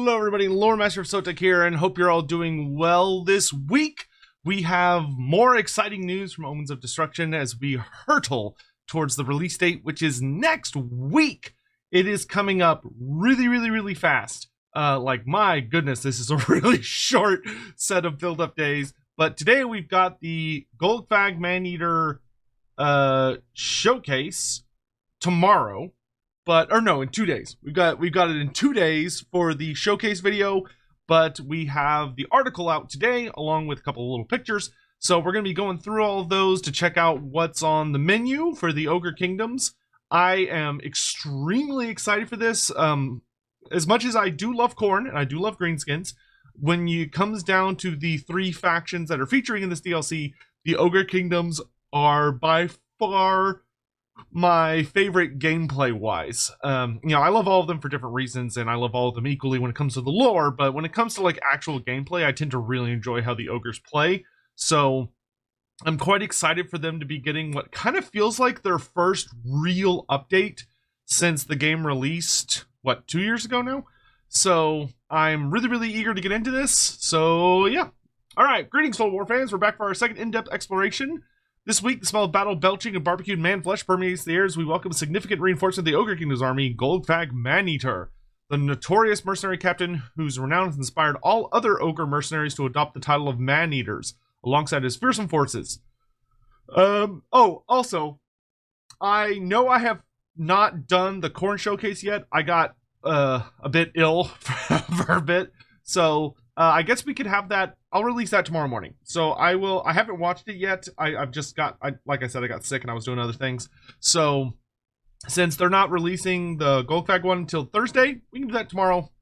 Hello everybody, Loremaster of Sotek here, and hope you're all doing well this week. We have more exciting news from Omens of Destruction as we hurtle towards the release date, which is next week. It is coming up really fast. Like, my goodness, this is a really short set of build-up days. But today we've got the Golgfag Maneater showcase tomorrow. In 2 days. We've got it in 2 days for the showcase video, but we have the article out today along with a couple of little pictures. So we're going to be going through all of those to check out what's on the menu for the Ogre Kingdoms. I am extremely excited for this. As much as I do love Khorne and I do love greenskins, when it comes down to the three factions that are featuring in this DLC, the Ogre Kingdoms are by far my favorite gameplay wise. I love all of them for different reasons, and I love all of them equally when it comes to the lore, but when it comes to like actual gameplay, I tend to really enjoy how the ogres play. So I'm quite excited for them to be getting what kind of feels like their first real update since the game released, 2 years ago now? So I'm really eager to get into this. So yeah. Alright, greetings fellow war fans, we're back for our second in-depth exploration. This week, the smell of battle, belching, and barbecued man flesh permeates the air as we welcome a significant reinforcement of the Ogre Kingdom's army, Golgfag Maneater, the notorious mercenary captain whose renown has inspired all other ogre mercenaries to adopt the title of Maneaters, alongside his fearsome forces. Also, I know I have not done the Khorne showcase yet. I got a bit ill for a bit, so I guess we could have that. I'll release that tomorrow morning. So I haven't watched it yet. I've just got, like I said, I got sick and I was doing other things. So since they're not releasing the Golgfag one until Thursday, we can do that tomorrow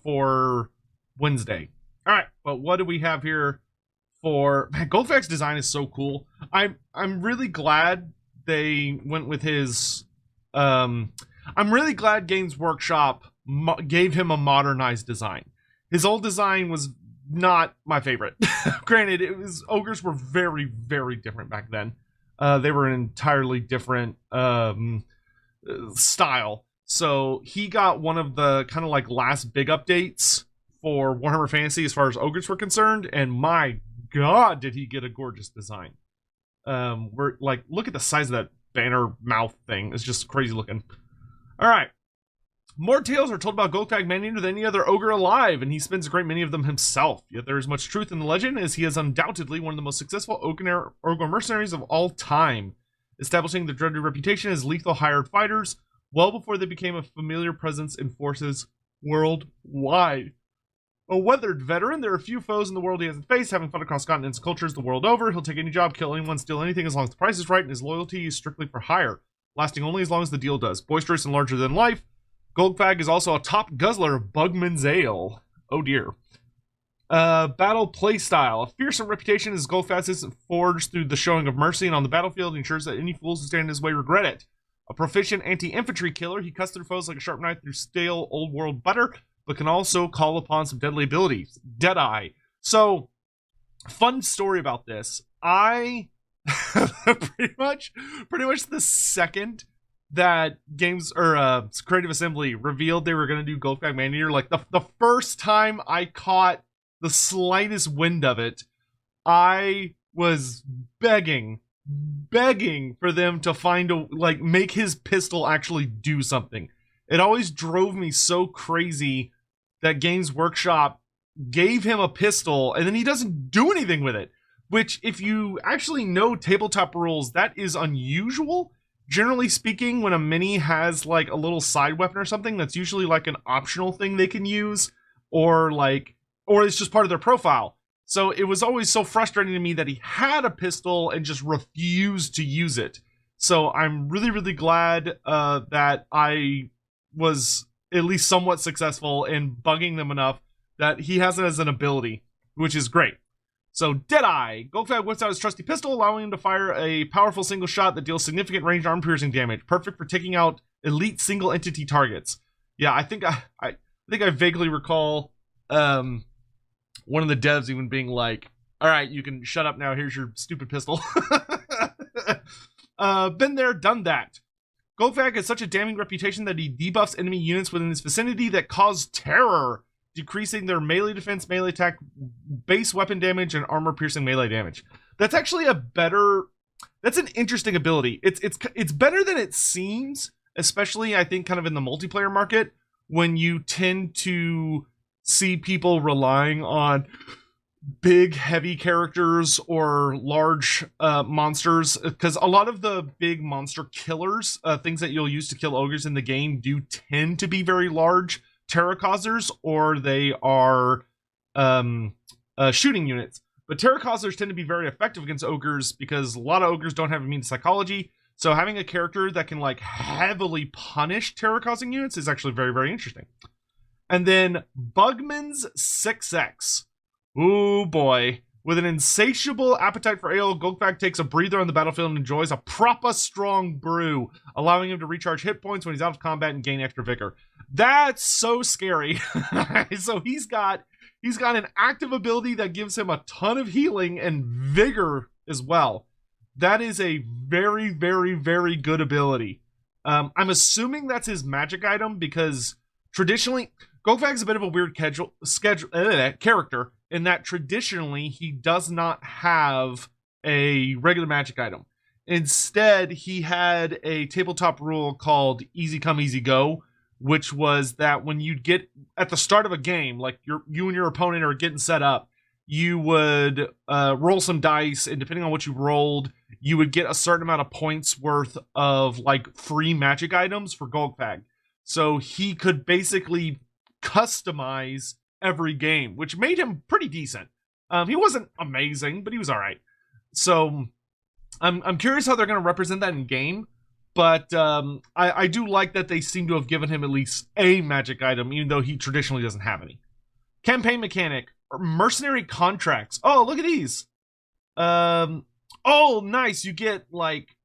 for Wednesday. All right, but what do we have here for, man, Golgfag's design is so cool. I'm really glad they went with his, I'm really glad Games Workshop gave him a modernized design. His old design was not my favorite. Granted, ogres were very different back then. They were an entirely different style. So he got one of the kind of like last big updates for Warhammer Fantasy as far as ogres were concerned, and my god, did he get a gorgeous design. We're like, look at the size of that banner mouth thing. It's just crazy looking. All right. More tales are told about Golgfag Maneater than any other ogre alive, and he spins a great many of them himself. Yet there is much truth in the legend, as he is undoubtedly one of the most successful ogre mercenaries of all time, establishing the dreaded reputation as lethal hired fighters well before they became a familiar presence in forces worldwide. A weathered veteran, there are few foes in the world he hasn't faced, having fought across continents and cultures the world over. He'll take any job, kill anyone, steal anything as long as the price is right, and his loyalty is strictly for hire, lasting only as long as the deal does. Boisterous and larger than life, Golgfag is also a top guzzler of Bugman's Ale. Oh dear. Battle playstyle. A fearsome reputation as Golgfag is forged through the showing of mercy, and on the battlefield ensures that any fools who stand in his way regret it. A proficient anti-infantry killer, he cuts through foes like a sharp knife through stale old world butter, but can also call upon some deadly abilities. Deadeye. So, fun story about this. I pretty much the second that Creative Assembly revealed they were going to do Golgfag Maneater, like the first time I caught the slightest wind of it, I was begging for them to make his pistol actually do something. It always drove me so crazy that Games Workshop gave him a pistol and then he doesn't do anything with it, which, if you actually know tabletop rules, that is unusual. Generally speaking, when a mini has like a little side weapon or something, that's usually like an optional thing they can use, or it's just part of their profile. So it was always so frustrating to me that he had a pistol and just refused to use it. So I'm really glad that I was at least somewhat successful in bugging them enough that he has it as an ability, which is great. So, Deadeye. Golgfag whips out his trusty pistol, allowing him to fire a powerful single shot that deals significant ranged arm-piercing damage, perfect for taking out elite single-entity targets. Yeah, I think I vaguely recall one of the devs even being like, all right, you can shut up now, here's your stupid pistol. Been there, done that. Golgfag has such a damning reputation that he debuffs enemy units within his vicinity that cause terror. decreasing their melee defense, melee attack, base weapon damage, and armor piercing melee damage. That's actually that's an interesting ability. It's better than it seems, especially I think kind of in the multiplayer market when you tend to see people relying on big heavy characters or large monsters, because a lot of the big monster killers, things that you'll use to kill ogres in the game, do tend to be very large terror causers, or they are shooting units. But terror causers tend to be very effective against ogres because a lot of ogres don't have immune to psychology. So having a character that can like heavily punish terror causing units is actually very, very interesting. And then Bugman's 6X. Ooh boy. With an insatiable appetite for ale, Golgfag takes a breather on the battlefield and enjoys a proper strong brew, allowing him to recharge hit points when he's out of combat and gain extra vigor. That's so scary. So he's got an active ability that gives him a ton of healing and vigor as well. That is a very, very, very good ability. I'm assuming that's his magic item because traditionally, Golgfag's a bit of a weird character in that traditionally he does not have a regular magic item. Instead, he had a tabletop rule called Easy Come, Easy Go, which was that when you'd get at the start of a game, like you and your opponent are getting set up, you would roll some dice, and depending on what you rolled, you would get a certain amount of points worth of like free magic items for Golgfag. So he could basically customize every game, which made him pretty decent. He wasn't amazing, but he was all right. So I'm curious how they're going to represent that in game. But I do like that they seem to have given him at least a magic item, even though he traditionally doesn't have any. Campaign mechanic, mercenary contracts. Oh, look at these. Oh, nice. You get like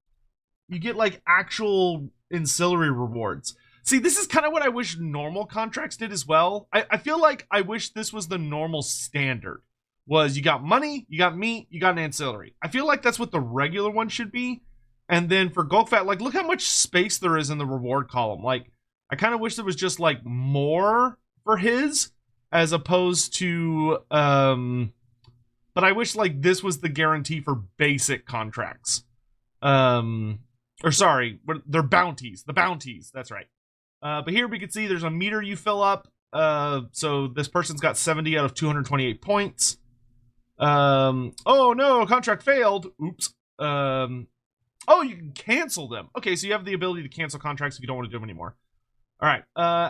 actual ancillary rewards. See, this is kind of what I wish normal contracts did as well. I feel like I wish this was the normal standard. Was you got money, you got meat, you got an ancillary. I feel like that's what the regular one should be. And then for Golgfag, like, look how much space there is in the reward column. Like, I kind of wish there was just, like, more for his, as opposed to, but I wish, like, this was the guarantee for basic contracts. Or sorry, they're bounties. The bounties, that's right. But here we can see there's a meter you fill up. So this person's got 70 out of 228 points. Oh no, contract failed. Oops. Oh, you can cancel them. Okay, so you have the ability to cancel contracts if you don't want to do them anymore. All right.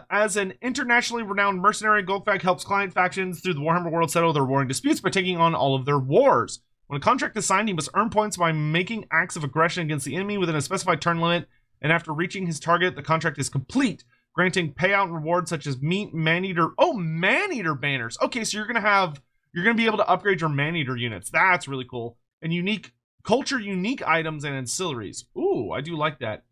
As an internationally renowned mercenary, Golgfag helps client factions through the Warhammer world settle their warring disputes by taking on all of their wars. When a contract is signed, he must earn points by making acts of aggression against the enemy within a specified turn limit, and after reaching his target, the contract is complete, granting payout and rewards such as meat, Maneater. Oh, Maneater banners. Okay, so you're gonna be able to upgrade your Maneater units. That's really cool. And unique items and ancillaries. Ooh, I do like that.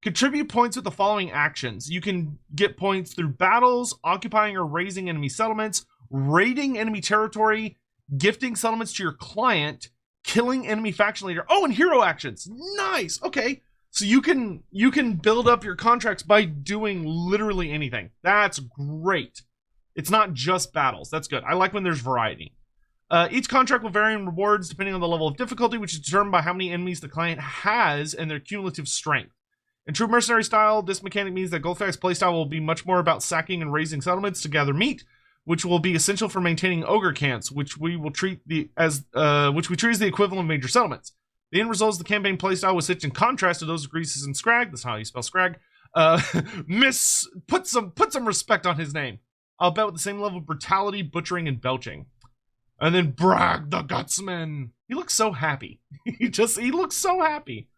Contribute points with the following actions. You can get points through battles, occupying or raising enemy settlements, raiding enemy territory, gifting settlements to your client, killing enemy faction leader. Oh, and hero actions. Nice. Okay. So you can build up your contracts by doing literally anything. That's great. It's not just battles. That's good. I like when there's variety. Each contract will vary in rewards depending on the level of difficulty, which is determined by how many enemies the client has and their cumulative strength. In true mercenary style, this mechanic means that Golgfag's playstyle will be much more about sacking and raising settlements to gather meat, which will be essential for maintaining ogre camps, which we treat as the equivalent of major settlements. The end result is the campaign playstyle was such in contrast to those of Greasus and Skrag. That's how you spell Skrag. Put some respect on his name. I'll bet with the same level of brutality, butchering, and belching. And then Bragg the Gutsman. He looks so happy. He looks so happy.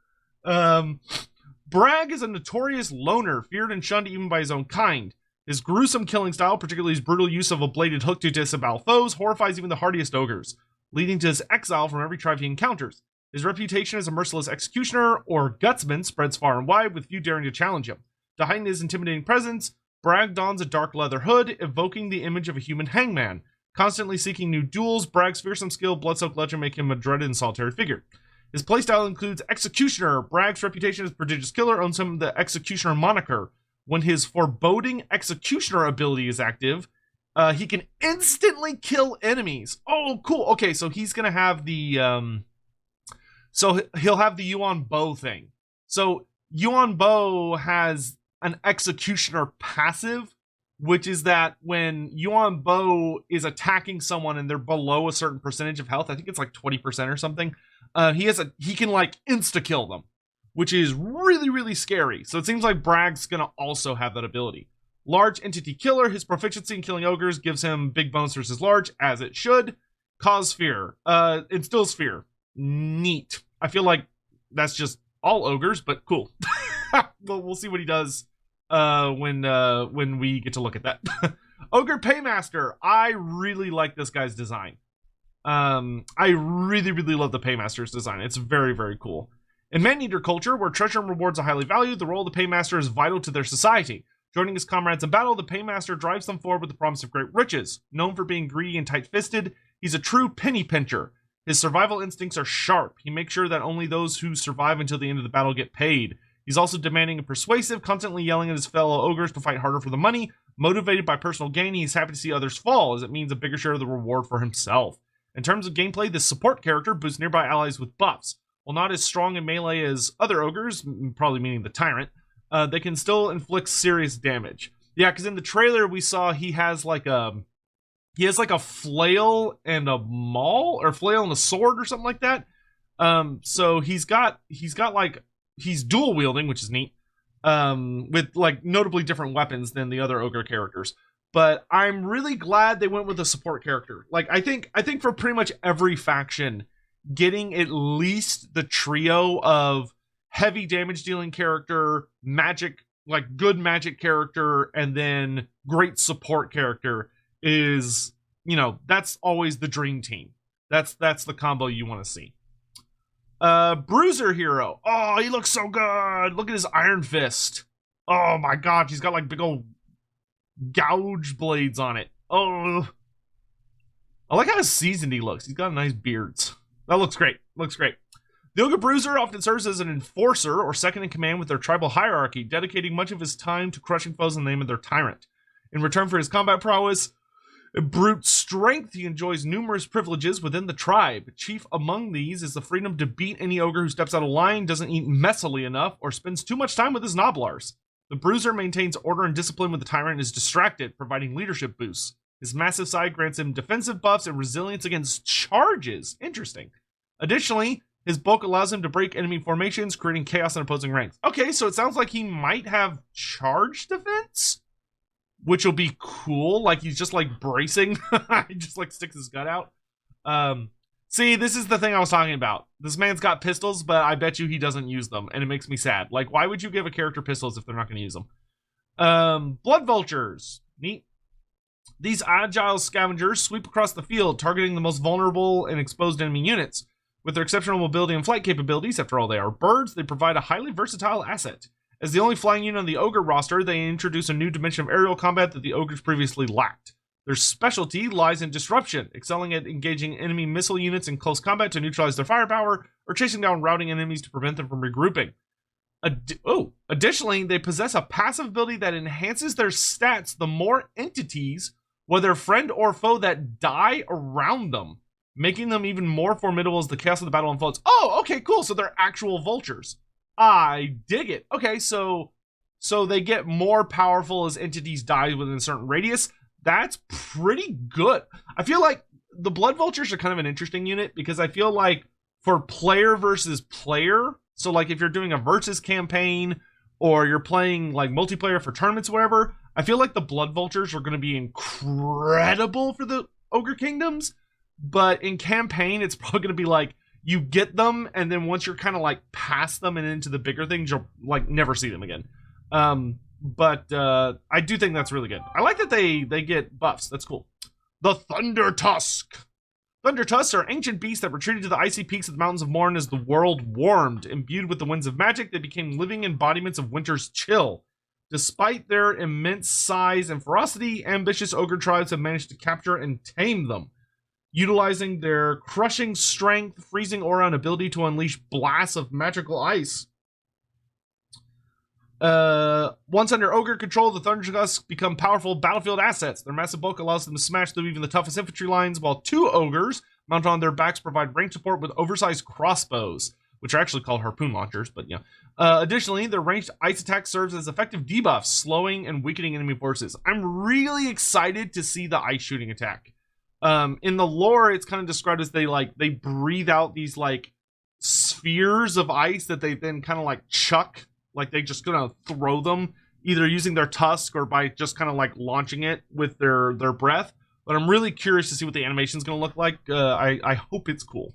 Bragg is a notorious loner, feared and shunned even by his own kind. His gruesome killing style, particularly his brutal use of a bladed hook to disembowel foes, horrifies even the hardiest ogres, leading to his exile from every tribe he encounters. His reputation as a merciless executioner, or gutsman, spreads far and wide, with few daring to challenge him. To heighten his intimidating presence, Bragg dons a dark leather hood, evoking the image of a human hangman. Constantly seeking new duels, Bragg's fearsome skill, blood-soaked legend make him a dreaded and solitary figure. His playstyle includes Executioner. Bragg's reputation as prodigious killer owns him the Executioner moniker. When his foreboding Executioner ability is active, He can instantly kill enemies. Oh, cool. Okay, so he's gonna have the so he'll have the Yuan Bow thing. So Yuan Bow has an executioner passive, which is that when Yuan Bow is attacking someone and they're below a certain percentage of health, I think it's like 20% or something, he can like insta kill them, which is really, really scary. So it seems like Bragg's gonna also have that ability. Large Entity Killer, his proficiency in killing ogres gives him big bonus versus large, as it should. Cause fear, instills fear. Neat. I feel like that's just all ogres, but cool. Well, we'll see what he does when we get to look at that. Ogre Paymaster. I really like this guy's design. I really, really love the Paymaster's design. It's very, very cool. In Maneater culture, where treasure and rewards are highly valued, the role of the Paymaster is vital to their society. Joining his comrades in battle, the Paymaster drives them forward with the promise of great riches. Known for being greedy and tight-fisted, he's a true penny pincher. His survival instincts are sharp. He makes sure that only those who survive until the end of the battle get paid. He's also demanding and persuasive, constantly yelling at his fellow ogres to fight harder for the money. Motivated by personal gain, he's happy to see others fall, as it means a bigger share of the reward for himself. In terms of gameplay, this support character boosts nearby allies with buffs. While not as strong in melee as other ogres, probably meaning the Tyrant, they can still inflict serious damage. Yeah, because in the trailer we saw he has like a flail and a maul, or flail and a sword or something like that. So he's dual wielding, which is neat, with like notably different weapons than the other ogre characters. But I'm really glad they went with a support character. Like I think for pretty much every faction, getting at least the trio of heavy damage dealing character, magic, like good magic character, and then great support character is, that's always the dream team. That's the combo you want to see. Bruiser hero. Oh, he looks so good. Look at his Iron Fist. Oh my god, he's got like big old gouge blades on it. Oh, I like how seasoned he looks. He's got nice beards. That looks great. Looks great. The Ogre Bruiser often serves as an enforcer or second in command with their tribal hierarchy, dedicating much of his time to crushing foes in the name of their tyrant. In return for his combat prowess and brute strength, he enjoys numerous privileges within the tribe. Chief among these is the freedom to beat any ogre who steps out of line, doesn't eat messily enough, or spends too much time with his noblars. The Bruiser maintains order and discipline when the tyrant and is distracted, providing leadership boosts. His massive side grants him defensive buffs and resilience against charges. Interesting. Additionally, his bulk allows him to break enemy formations, creating chaos in opposing ranks. Okay, so it sounds like he might have charge defense, which will be cool. Like he's just like bracing. He just like sticks his gut out. See, this is the thing I was talking about. This man's got pistols, but I bet you he doesn't use them, and it makes me sad. Like, why would you give a character pistols if they're not going to use them? Blood Vultures. Neat. These agile scavengers sweep across the field, targeting the most vulnerable and exposed enemy units. With their exceptional mobility and flight capabilities, after all they are birds, they provide a highly versatile asset. As the only flying unit on the Ogre roster, they introduce a new dimension of aerial combat that the Ogres previously lacked. Their specialty lies in disruption, excelling at engaging enemy missile units in close combat to neutralize their firepower, or chasing down routing enemies to prevent them from regrouping. Additionally, they possess a passive ability that enhances their stats the more entities, whether friend or foe, that die around them, making them even more formidable as the chaos of the battle unfolds. Oh, okay, cool. So they're actual vultures. I dig it. Okay, so they get more powerful as entities die within a certain radius. That's pretty good. I feel like the Blood Vultures are kind of an interesting unit because I feel like for player versus player, so like if you're doing a versus campaign or you're playing like multiplayer for tournaments or whatever, I feel like the Blood Vultures are going to be incredible for the Ogre Kingdoms. But in campaign, it's probably going to be like you get them, and then once you're kind of like past them and into the bigger things, you'll like never see them again. But I do think that's really good. I like that they get buffs. That's cool. The Thunder Tusk. Thunder Tusks are ancient beasts that retreated to the icy peaks of the mountains of Morn as the world warmed. Imbued with the winds of magic, they became living embodiments of winter's chill. Despite their immense size and ferocity, ambitious ogre tribes have managed to capture and tame them. Utilizing their crushing strength, freezing aura, and ability to unleash blasts of magical ice. Once under Ogre control, the Thundergusts become powerful battlefield assets. Their massive bulk allows them to smash through even the toughest infantry lines, while 2 Ogres mounted on their backs provide range support with oversized crossbows, which are actually called harpoon launchers, but yeah. Additionally, their ranged ice attack serves as effective debuffs, slowing and weakening enemy forces. I'm really excited to see the ice shooting attack. In the lore, it's kind of described as they breathe out these like spheres of ice that they then kind of like chuck, like they just gonna throw them either using their tusk or by just kind of like launching it with their breath. But I'm really curious to see what the animation is gonna look like. I hope it's cool.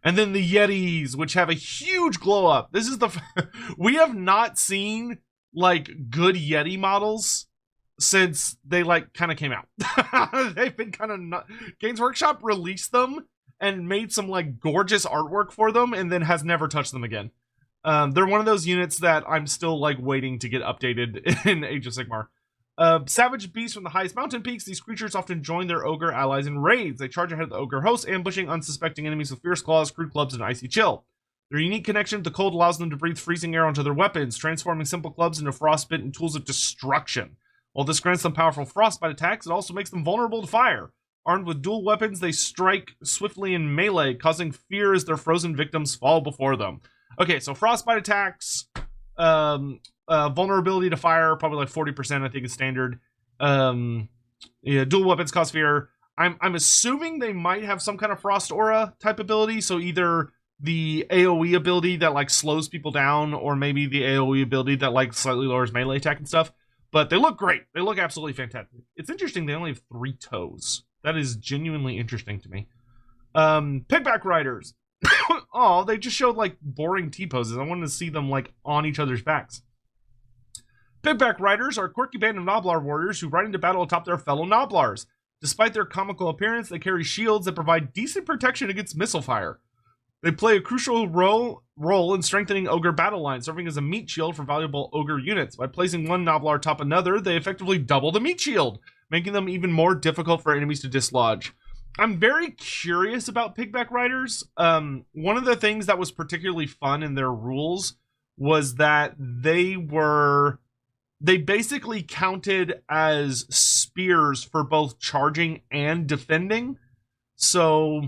And then the Yhetees, which have a huge glow up. This is the we have not seen like good Yeti models since they like kind of came out. They've been kind of not. Games Workshop released them and made some like gorgeous artwork for them, and then has never touched them again. They're one of those units that I'm still like waiting to get updated in Age of Sigmar. Savage beasts from the highest mountain peaks, these creatures often join their ogre allies in raids. They charge ahead of the ogre host, ambushing unsuspecting enemies with fierce claws, crude clubs, and icy chill. Their unique connection to the cold allows them to breathe freezing air onto their weapons, transforming simple clubs into frostbite and tools of destruction. While this grants them powerful frostbite attacks, it also makes them vulnerable to fire. Armed with dual weapons, they strike swiftly in melee, causing fear as their frozen victims fall before them. Okay, so frostbite attacks, vulnerability to fire, probably like 40%, I think is standard. Yeah, dual weapons cause fear. I'm assuming they might have some kind of frost aura type ability, so either the AoE ability that like slows people down, or maybe the AoE ability that like slightly lowers melee attack and stuff. But they look great. They look absolutely fantastic. It's interesting they only have 3 toes. That is genuinely interesting to me. Pigback riders. Oh, they just showed like boring T-poses. I wanted to see them like on each other's backs. Pigback riders are a quirky band of Noblar warriors who ride into battle atop their fellow Noblars. Despite their comical appearance, they carry shields that provide decent protection against missile fire. They play a crucial role in strengthening Ogre battle lines, serving as a meat shield for valuable Ogre units. By placing one Noblar atop another, they effectively double the meat shield, making them even more difficult for enemies to dislodge. I'm very curious about Pigback riders. One of the things that was particularly fun in their rules was that they basically counted as spears for both charging and defending. So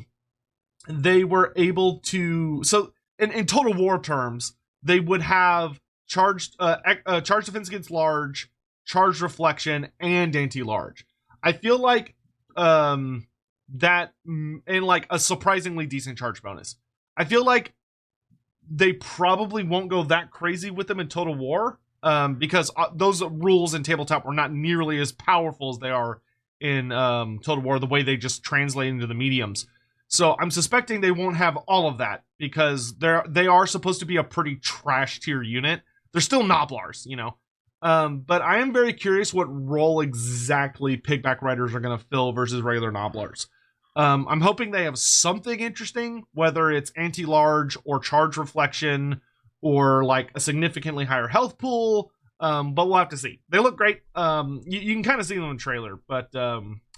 they were able to, so in Total War terms, they would have charged defense against large, charged reflection, and anti-large. I feel like that in like a surprisingly decent charge bonus. I feel like they probably won't go that crazy with them in Total War, because those rules in tabletop were not nearly as powerful as they are in Total War, the way they just translate into the mediums. So I'm suspecting they won't have all of that, because they are supposed to be a pretty trash tier unit. They're still Noblars, you know. But I am very curious what role exactly Pigback Riders are going to fill versus regular Noblars. I'm hoping they have something interesting, whether it's anti-large or charge reflection or like a significantly higher health pool. But we'll have to see. They look great. You can kind of see them in the trailer, but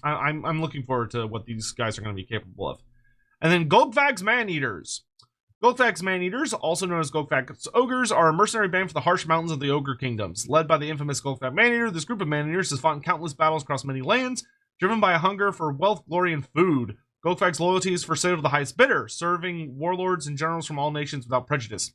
I'm looking forward to what these guys are going to be capable of. And then Golgfag Maneaters. Golgfag Maneaters, also known as Golgfag Ogres, are a mercenary band for the harsh mountains of the Ogre Kingdoms. Led by the infamous Golgfag Maneater, this group of Maneaters has fought in countless battles across many lands, driven by a hunger for wealth, glory, and food. Golgfag's loyalty is for sale to the highest bidder, serving warlords and generals from all nations without prejudice.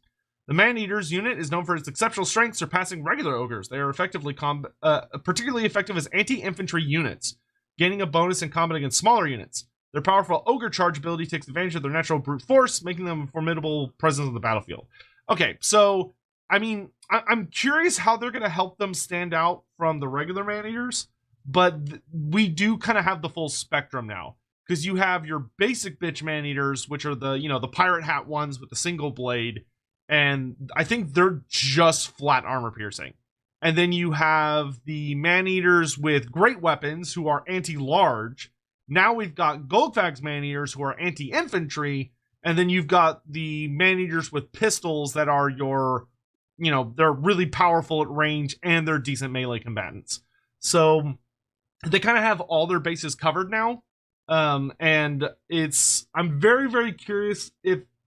The Maneaters unit is known for its exceptional strength, surpassing regular ogres. They are particularly effective as anti-infantry units, gaining a bonus in combat against smaller units. Their powerful ogre charge ability takes advantage of their natural brute force, making them a formidable presence on the battlefield. Okay, so, I mean, I'm curious how they're going to help them stand out from the regular Maneaters, but we do kind of have the full spectrum now, because you have your basic bitch Maneaters, which are the, the pirate hat ones with the single blade, and I think they're just flat armor piercing. And then you have the Maneaters with great weapons, who are anti-large. Now we've got Golgfag Maneaters, who are anti-infantry, and then you've got the Maneaters with pistols that are your, they're really powerful at range, and they're decent melee combatants. So they kind of have all their bases covered now, and I'm very, very curious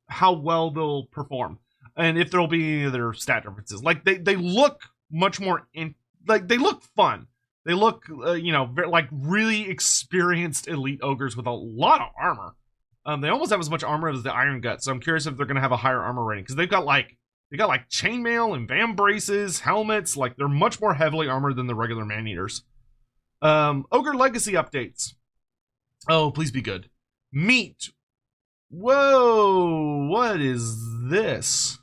how well they'll perform, and if there'll be any other stat differences. Like, they look much more like they look fun. They look, like really experienced elite ogres with a lot of armor. They almost have as much armor as the Iron Guts, so I'm curious if they're going to have a higher armor rating, because they got chainmail and van braces, helmets. Like, they're much more heavily armored than the regular Maneaters. Ogre Legacy updates. Oh, please be good. Meat. Whoa, what is this?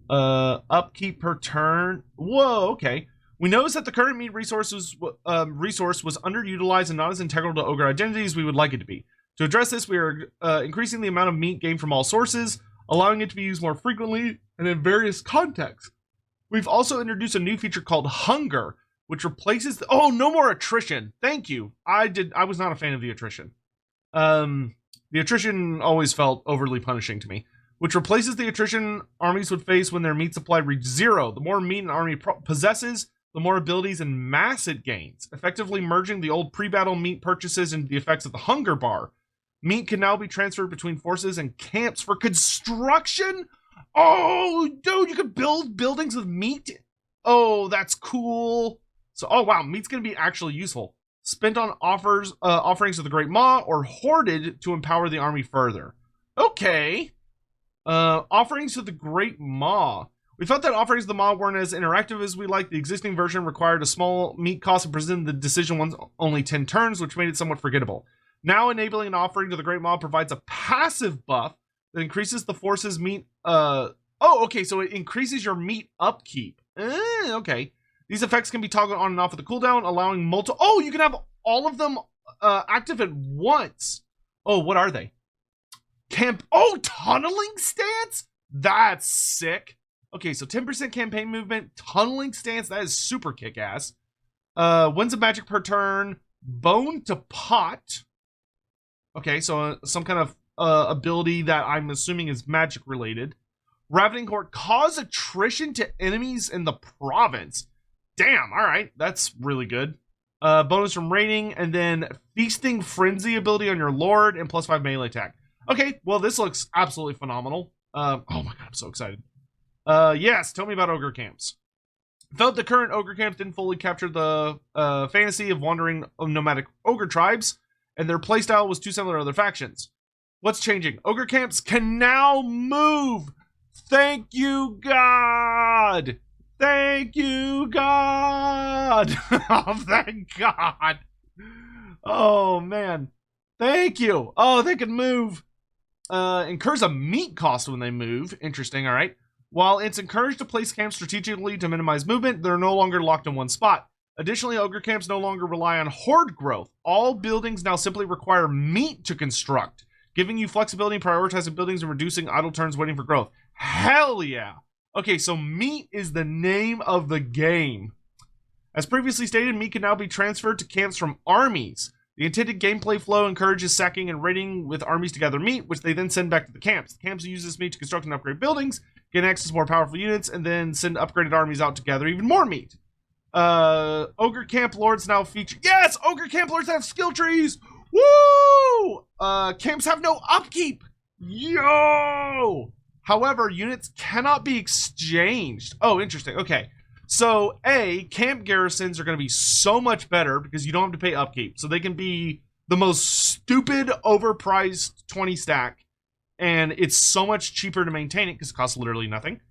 Upkeep per turn. Whoa, okay. We noticed that the current meat resource was underutilized and not as integral to Ogre identity as we would like it to be. To address this, we are increasing the amount of meat gained from all sources, allowing it to be used more frequently and in various contexts. We've also introduced a new feature called Hunger, which replaces oh, no more attrition. Thank you. I was not a fan of the attrition. The attrition always felt overly punishing to me. Which replaces the attrition armies would face when their meat supply reached 0. The more meat an army possesses, the more abilities and mass it gains, effectively merging the old pre-battle meat purchases into the effects of the hunger bar. Meat can now be transferred between forces and camps for construction. Oh, dude, you can build buildings with meat. Oh, that's cool. So, oh wow, meat's gonna be actually useful. Spent on offerings of the Great Maw, or hoarded to empower the army further. Okay. Offerings of the Great Maw. We felt that offerings of the Maw weren't as interactive as we liked. The existing version required a small meat cost and presented the decision once only 10 turns, which made it somewhat forgettable. Now enabling an offering to the Great Maw provides a passive buff that increases the force's meat. Okay, so it increases your meat upkeep. Okay. These effects can be toggled on and off with the cooldown, allowing oh, you can have all of them active at once. Oh, what are they? Tunneling stance? That's sick. Okay, so 10% campaign movement, tunneling stance, that is super kick-ass. Winds of magic per turn, bone to pot. Okay, so some kind of ability that I'm assuming is magic related. Ravening Horde, cause attrition to enemies in the province. Damn, alright, that's really good. Bonus from raiding, and then feasting frenzy ability on your lord, and +5 melee attack. Okay, well, this looks absolutely phenomenal. Oh my god, I'm so excited. Yes, tell me about ogre camps. Felt the current ogre camps didn't fully capture the fantasy of wandering nomadic ogre tribes, and their playstyle was too similar to other factions. What's changing? Ogre camps can now move! Thank you, God! Thank you, God! Oh, thank God! Oh, man. Thank you! Oh, they can move! Incurs a meat cost when they move. Interesting, alright. While it's encouraged to place camps strategically to minimize movement, they're no longer locked in one spot. Additionally, ogre camps no longer rely on horde growth. All buildings now simply require meat to construct, giving you flexibility, prioritizing buildings, and reducing idle turns waiting for growth. Hell yeah! Okay, so meat is the name of the game. As previously stated, meat can now be transferred to camps from armies. The intended gameplay flow encourages sacking and raiding with armies to gather meat, which they then send back to the camps. The camps use this meat to construct and upgrade buildings, gain access to more powerful units, and then send upgraded armies out to gather even more meat. Ogre Camp Lords now feature... Yes! Ogre Camp Lords have skill trees! Woo! Camps have no upkeep! Yo! However, units cannot be exchanged. Oh, interesting. Okay. So, camp garrisons are going to be so much better because you don't have to pay upkeep. So they can be the most stupid, overpriced 20 stack. And it's so much cheaper to maintain it because it costs literally nothing.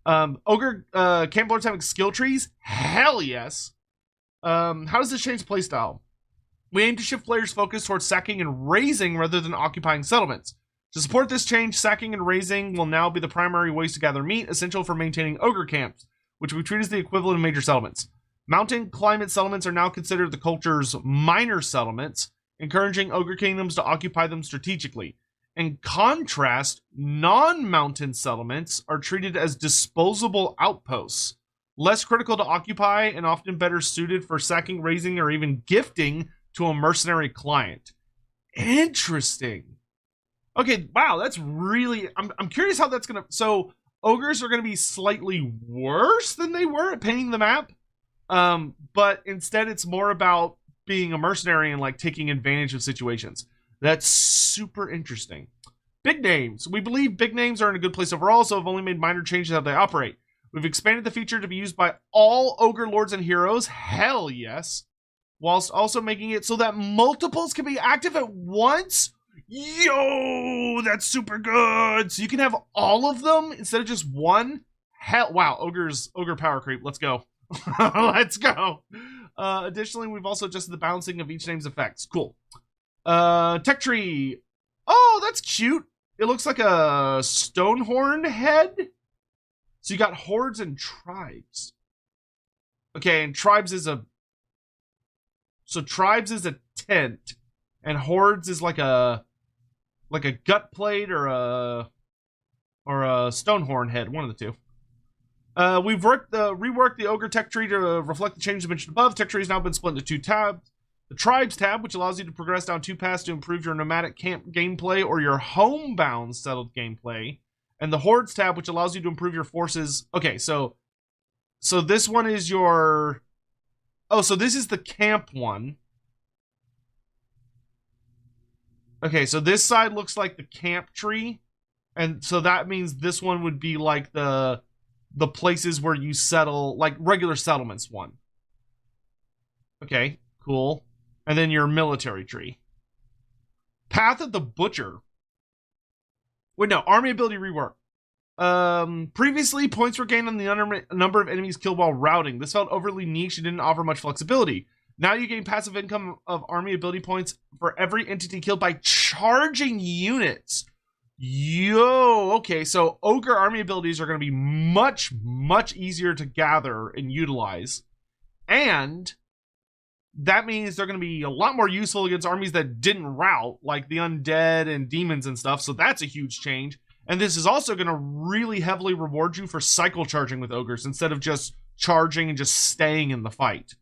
Ogre Camp Lords having skill trees? Hell yes. How does this change playstyle? We aim to shift players' focus towards sacking and raising rather than occupying settlements. To support this change, sacking and raising will now be the primary ways to gather meat, essential for maintaining ogre camps, which we treat as the equivalent of major settlements. Mountain climate settlements are now considered the culture's minor settlements, encouraging ogre kingdoms to occupy them strategically. In contrast, non-mountain settlements are treated as disposable outposts, less critical to occupy and often better suited for sacking, raising, or even gifting to a mercenary client. Interesting. Okay, wow, that's really... I'm curious how that's going to... So, ogres are going to be slightly worse than they were at painting the map, but instead it's more about being a mercenary and like taking advantage of situations. That's super interesting. Big names. We believe big names are in a good place overall, so have only made minor changes how they operate. We've expanded the feature to be used by all Ogre Lords and Heroes. Hell yes. Whilst also making it so that multiples can be active at once. Yo, that's super good. So you can have all of them instead of just one. Hell, wow, Ogre power creep. Let's go. Let's go. Additionally, we've also adjusted the balancing of each name's effects. Cool. Tech tree. Oh, that's cute. It looks like a Stonehorn head. So you got hordes and tribes. Okay, and tribes is a... So tribes is a tent, and hordes is like a gut plate or a Stonehorn head, one of the two. We've reworked the Ogre tech tree to reflect the changes mentioned above. Tech tree has now been split into 2 tabs. The Tribes tab, which allows you to progress down 2 paths to improve your nomadic camp gameplay or your homebound settled gameplay. And the Hordes tab, which allows you to improve your forces. Okay, so this one is your... Oh, so this is the camp one. Okay, so this side looks like the camp tree. And so that means this one would be like the places where you settle, like regular settlements one. Okay, cool. And then your military tree. Path of the Butcher. Wait, no, army ability rework. Previously, points were gained on the number of enemies killed while routing. This felt overly niche and didn't offer much flexibility. Now you gain passive income of army ability points for every entity killed by charging units. Yo, okay, so Ogre army abilities are going to be much, much easier to gather and utilize. And that means they're going to be a lot more useful against armies that didn't rout, like the undead and demons and stuff, so that's a huge change. And this is also going to really heavily reward you for cycle charging with Ogres instead of just charging and just staying in the fight.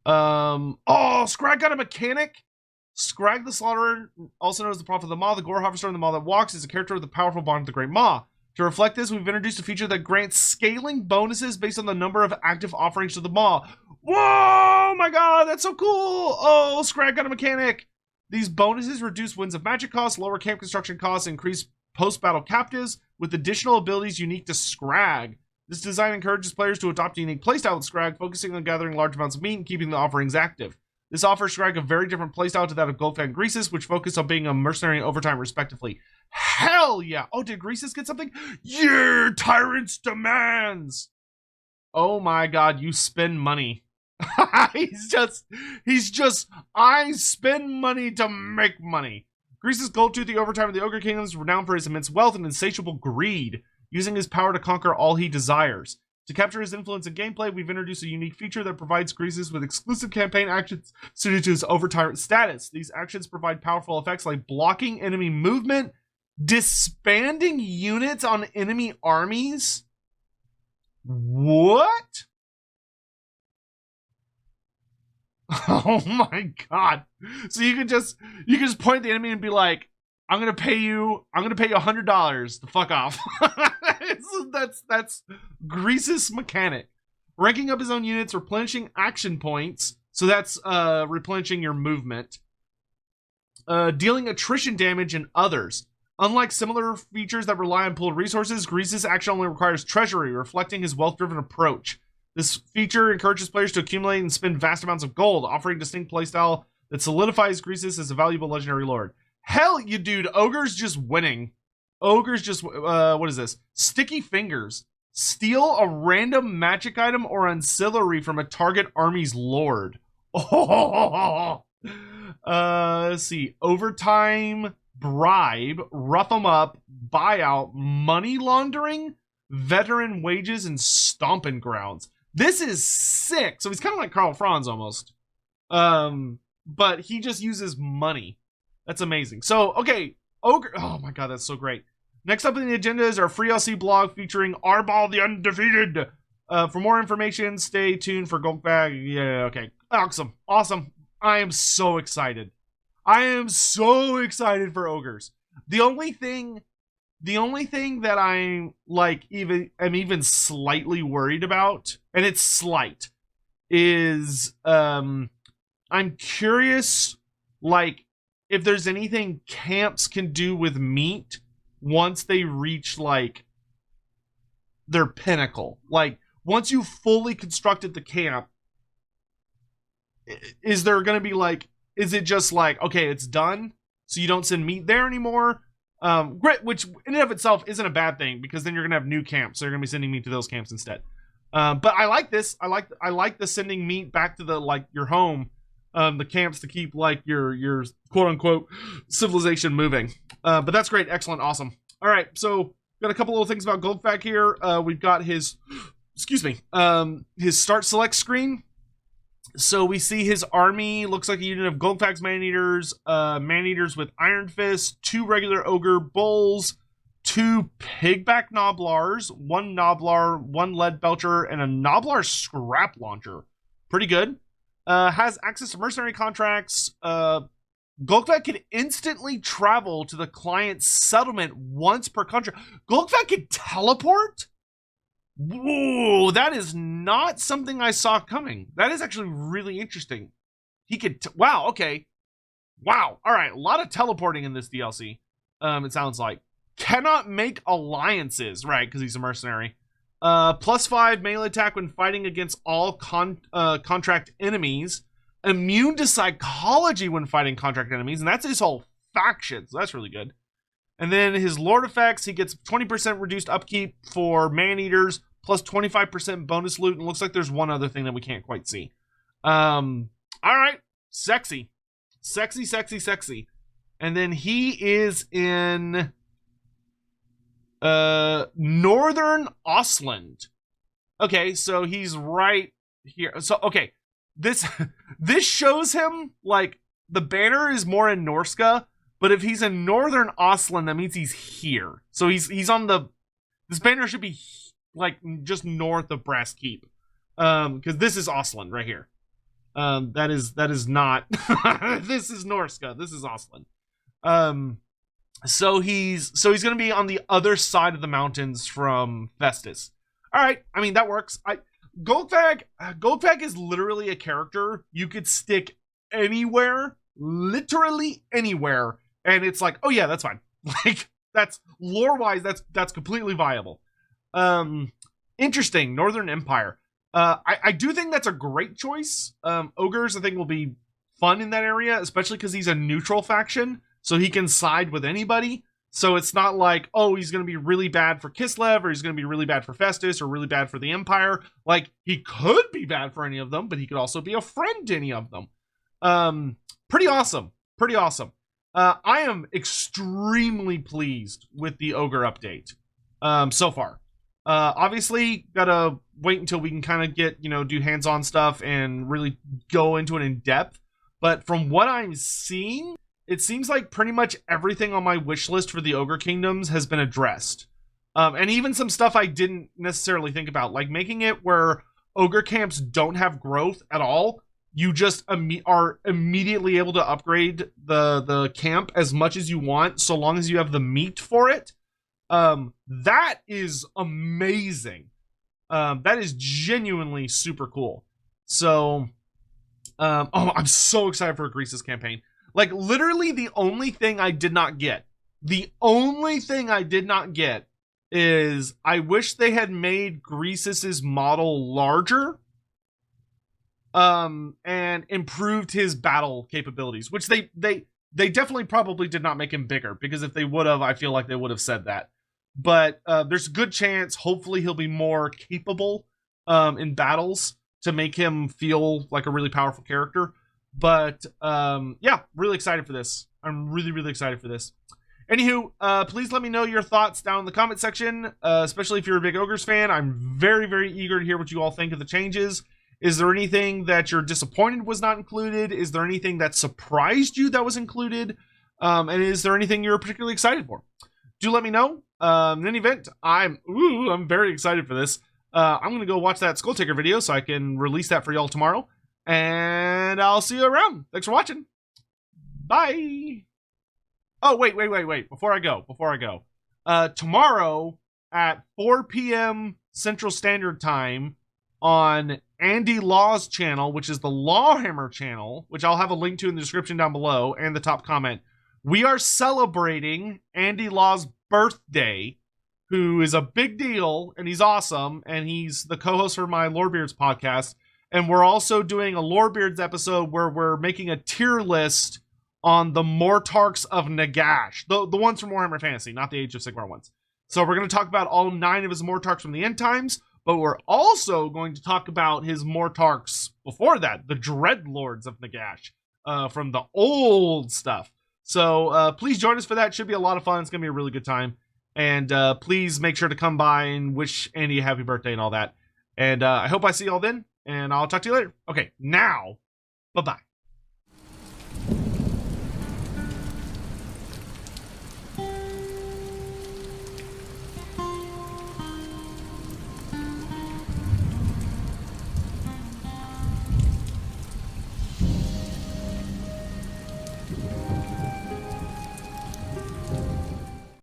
Oh, Skrag got a mechanic? Skrag the Slaughterer, also known as the Prophet of the Maw, the Gore Harvester, and the Maw that Walks, is a character with the powerful bond with the Great Maw. To reflect this, we've introduced a feature that grants scaling bonuses based on the number of active offerings to the Maw. Whoa, my god, that's so cool! Oh, Skrag got a mechanic! These bonuses reduce Winds of Magic costs, lower camp construction costs, and increase post-battle captives with additional abilities unique to Skrag. This design encourages players to adopt a unique playstyle with Skrag, focusing on gathering large amounts of meat and keeping the offerings active. This offers Skrag a very different playstyle to that of Golgfag and Greasus, which focus on being a mercenary and overtime respectively. Hell yeah! Oh, did Greasus get something? Yeah! Tyrant's Demands! Oh my god, you spend money. he's just, I spend money to make money. Greasus Goldtooth, the overtime of the Ogre Kingdom, is renowned for his immense wealth and insatiable greed, using his power to conquer all he desires. To capture his influence in gameplay, we've introduced a unique feature that provides Greasus with exclusive campaign actions suited to his overtyrant status. These actions provide powerful effects like blocking enemy movement, disbanding units on enemy armies. What? Oh my god. So you can just point at the enemy and be like, I'm gonna pay you $100 to fuck off. that's Greasus mechanic. Ranking up his own units, replenishing action points. So that's replenishing your movement. Dealing attrition damage and others. Unlike similar features that rely on pooled resources, Greasus actually only requires treasury, reflecting his wealth-driven approach. This feature encourages players to accumulate and spend vast amounts of gold, offering a distinct playstyle that solidifies Greasus as a valuable legendary lord. Hell, you dude, Ogre's just winning. Ogre's just, what is this? Sticky Fingers. Steal a random magic item or ancillary from a target army's lord. Oh, let's see. Overtime, bribe, rough them up, buyout, money laundering, veteran wages, and stomping grounds. This is sick. So he's kind of like Karl Franz almost. But he just uses money. That's amazing. So, okay, Ogre. Oh my god, that's so great. Next up in the agenda is our free LC blog featuring Arbal the Undefeated. For more information, stay tuned for Golgfag. Yeah, okay. Awesome. Awesome. I am so excited. I am so excited for Ogres. The only thing that I'm like even slightly worried about, and it's slight, is I'm curious like if there's anything camps can do with meat once they reach like their pinnacle. Like, once you fully constructed the camp, is there going to be like, is it just like, okay, it's done, so you don't send meat there anymore? Great, which in and of itself isn't a bad thing, because then you're going to have new camps, so you're going to be sending meat to those camps instead. But I like this. I like the sending meat back to the, like, your home, the camps, to keep like your quote unquote civilization moving. But that's great, excellent, awesome. All right, so got a couple little things about Golgfag here. We've got his, excuse me, his start select screen. So we see his army looks like a unit of Golgfag's Maneaters, Maneaters with Iron Fist, 2 regular Ogre Bulls, 2 Pigback Noblars, 1 Noblar, 1 Lead Belcher, and a Noblar Scrap Launcher. Pretty good. Has access to mercenary contracts. Golgfag can instantly travel to the client's settlement once per contract. Golgfag can teleport? Whoa, that is not something I saw coming. That is actually really interesting. He could, wow, okay. Wow, all right, a lot of teleporting in this DLC, it sounds like. Cannot make alliances, right, because he's a mercenary. +5 melee attack when fighting against all contract enemies. Immune to psychology when fighting contract enemies, and that's his whole faction, so that's really good. And then his Lord effects, he gets 20% reduced upkeep for Maneaters, plus 25% bonus loot, and looks like there's one other thing that we can't quite see. All right, sexy. Sexy, sexy, sexy. And then he is in Northern Ostland. Okay, so he's right here. So, okay, this shows him, like, the banner is more in Norska, but if he's in Northern Ostland, that means he's here. So he's on the, this banner should be like just north of Brass Keep, because this is Ostland right here. That is not. This is Norska. This is Ostland. So he's gonna be on the other side of the mountains from Festus. All right, I mean that works. Golgfag is literally a character you could stick anywhere, literally anywhere, and it's like, oh yeah, that's fine. Like, that's lore-wise, that's completely viable. Interesting, Northern Empire. I do think that's a great choice. Ogres, I think, will be fun in that area, especially because he's a neutral faction, so he can side with anybody. So it's not like, oh, he's going to be really bad for Kislev, or he's going to be really bad for Festus, or really bad for the Empire. Like, he could be bad for any of them, but he could also be a friend to any of them. Pretty awesome. Pretty awesome. I am extremely pleased with the Ogre update so far. Obviously, gotta wait until we can kind of get, do hands-on stuff and really go into it in depth. But from what I'm seeing, it seems like pretty much everything on my wish list for the Ogre Kingdoms has been addressed. And even some stuff I didn't necessarily think about, like making it where Ogre camps don't have growth at all. You just are immediately able to upgrade the camp as much as you want, so long as you have the meat for it. That is amazing. That is genuinely super cool. So, I'm so excited for a Greasus campaign. Like, literally the only thing I did not get is I wish they had made Greasus's model larger, and improved his battle capabilities, which they definitely probably did not make him bigger, because if they would have, I feel like they would have said that. But there's a good chance, hopefully, he'll be more capable in battles to make him feel like a really powerful character. But yeah, really excited for this. I'm really, really excited for this. Anywho, please let me know your thoughts down in the comment section, especially if you're a big Ogres fan. I'm very, very eager to hear what you all think of the changes. Is there anything that you're disappointed was not included? Is there anything that surprised you that was included? And is there anything you're particularly excited for? Do let me know. In any event, I'm very excited for this. I'm going to go watch that Skull Taker video so I can release that for y'all tomorrow. And I'll see you around. Thanks for watching. Bye. Oh, wait. Before I go. Tomorrow at 4 p.m. Central Standard Time on Andy Law's channel, which is the Lawhammer channel, which I'll have a link to in the description down below and the top comment, we are celebrating Andy Law's birthday who is a big deal, and he's awesome, and he's the co-host for my Lorebeards podcast. And we're also doing a Lorebeards episode where we're making a tier list on the Mortarchs of Nagash, the ones from Warhammer Fantasy, not the Age of Sigmar ones. So we're going to talk about all 9 of his Mortarchs from the end times, but we're also going to talk about his Mortarchs before that, the Dreadlords of Nagash, from the old stuff. So please join us for that. It should be a lot of fun. It's going to be a really good time. And please make sure to come by and wish Andy a happy birthday and all that. And I hope I see you all then, and I'll talk to you later. Okay, now, bye-bye.